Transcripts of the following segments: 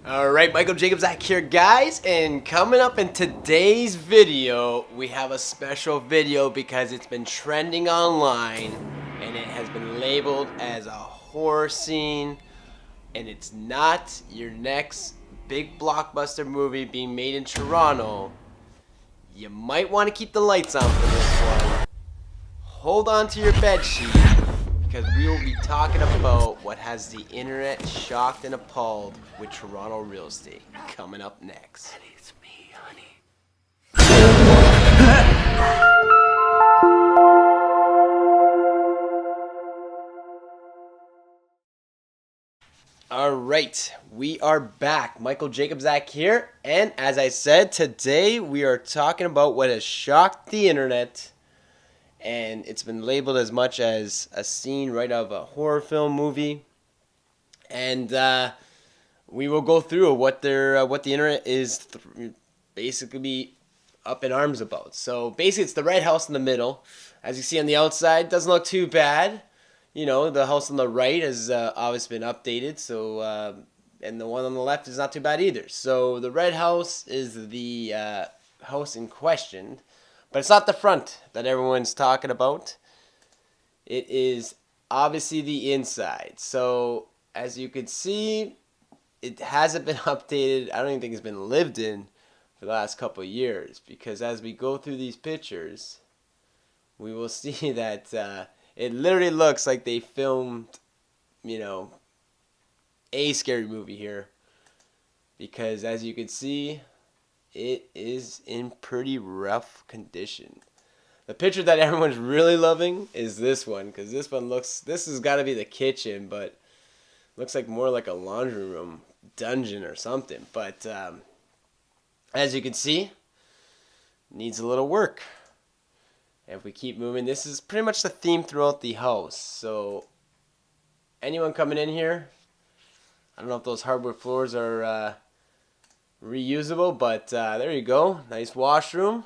Alright, Michael Jacobzak here, guys, and coming up in today's video, we have a special video because it's been trending online and it has been labeled as a horror scene, and it's not your next big blockbuster movie being made in Toronto. You might want to keep the lights on for this one. Hold on to your bed sheet, because we will be talking about what has the internet shocked and appalled with Toronto real estate. Coming up next. It's me, honey. Alright, we are back. Michael Jacobzak here, and as I said, today we are talking about what has shocked the internet, and it's been labeled as much as a scene right out of a horror film movie. And we will go through what the internet is basically up in arms about. So basically, it's the red house in the middle. As you see on the outside, doesn't look too bad. You know, the house on the right has obviously been updated. So and the one on the left is not too bad either. So the red house is the house in question, but it's not the front that everyone's talking about. It is obviously the inside. So as you can see, it hasn't been updated. I don't even think it's been lived in for the last couple of years, because as we go through these pictures, we will see that it literally looks like they filmed, a scary movie here, because as you can see, it is in pretty rough condition. The picture that everyone's really loving is this one, because this has got to be the kitchen, but looks like more like a laundry room dungeon or something. But as you can see, needs a little work. If we keep moving, this is pretty much the theme throughout the house. So anyone coming in here, I don't know if those hardwood floors are reusable, but there you go. Nice washroom.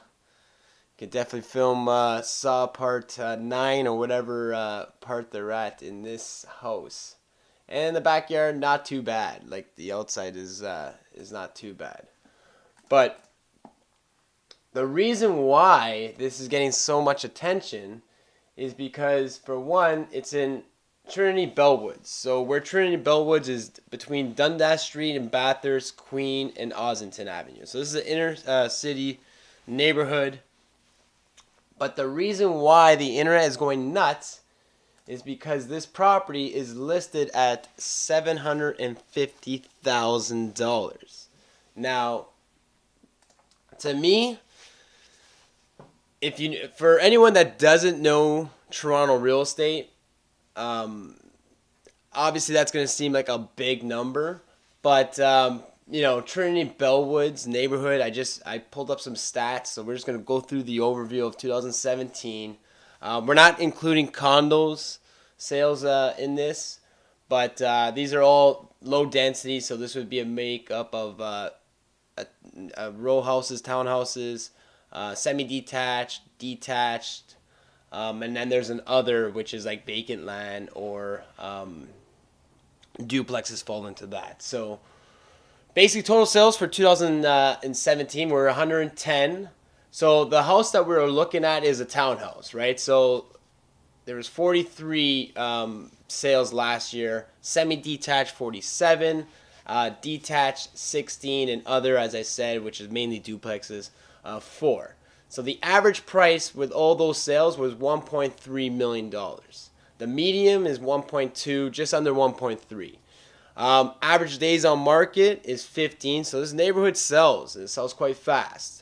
Could definitely film Saw Part 9 or whatever part they're at in this house. And the backyard, not too bad. Like, the outside is not too bad. But the reason why this is getting so much attention is because, for one, it's in Trinity Bellwoods. So where Trinity Bellwoods is between Dundas Street and Bathurst, Queen, and Ossington Avenue. So this is an inner city neighborhood. But the reason why the internet is going nuts is because this property is listed at $750,000. Now, to me, for anyone that doesn't know Toronto real estate, obviously that's going to seem like a big number, but Trinity Bellwoods neighborhood, I pulled up some stats, so we're just going to go through the overview of 2017. We're not including condos sales in this, but these are all low density, so this would be a makeup of row houses, townhouses, semi-detached, detached, and then there's an other, which is like vacant land, or duplexes fall into that. So basically, total sales for 2017 were 110. So the house that we're looking at is a townhouse, right? So there was 43 sales last year, semi-detached 47, detached 16, and other, as I said, which is mainly duplexes, 4. So the average price with all those sales was $1.3 million. The medium is 1.2, just under 1.3. Average days on market is 15, so this neighborhood sells, and it sells quite fast.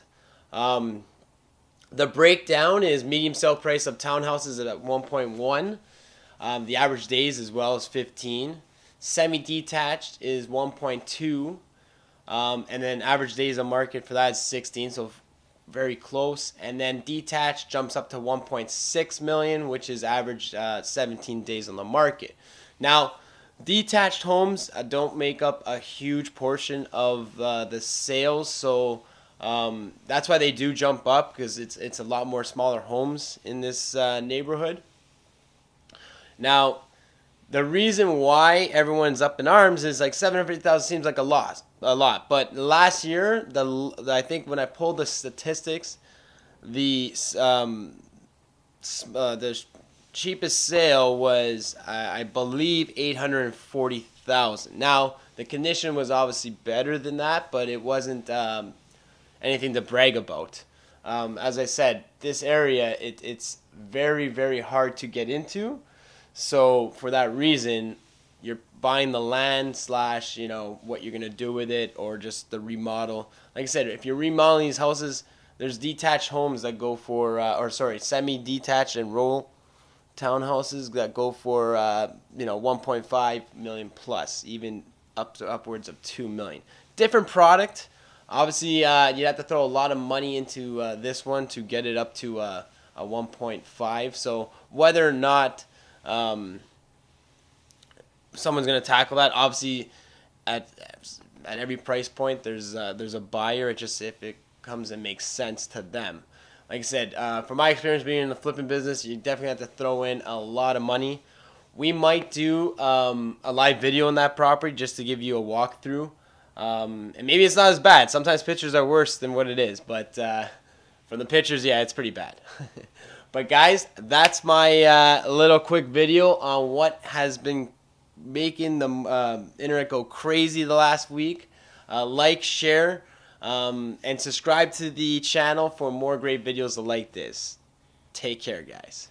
The breakdown is medium sale price of townhouses at 1.1. The average days as well is 15. Semi-detached is 1.2. And then average days on market for that is 16, so very close. And then detached jumps up to 1.6 million, which is average 17 days on the market. Now, detached homes don't make up a huge portion of the sales, so that's why they do jump up, because it's a lot more smaller homes in this neighborhood. Now, The reason why everyone's up in arms is like 750,000 seems like a lot. But last year, I think when I pulled the statistics, the the cheapest sale was I believe 840,000. Now the condition was obviously better than that, but it wasn't anything to brag about. As I said, this area it's very very hard to get into. So for that reason, you're buying the land slash what you're gonna do with it, or just the remodel. Like I said, if you're remodeling these houses, there's detached homes that go for, semi-detached and roll townhouses that go for 1.5 million plus, even up to upwards of 2 million. Different product. Obviously, you'd have to throw a lot of money into this one to get it up to a 1.5. So whether or not someone's going to tackle that, obviously at every price point there's a buyer. It just if it comes and makes sense to them. Like I said, from my experience being in the flipping business, you definitely have to throw in a lot of money. We might do a live video on that property just to give you a walkthrough. And maybe it's not as bad. Sometimes pictures are worse than what it is. But from the pictures, yeah, it's pretty bad. But guys, that's my little quick video on what has been making the internet go crazy the last week. Like, share, and subscribe to the channel for more great videos like this. Take care, guys.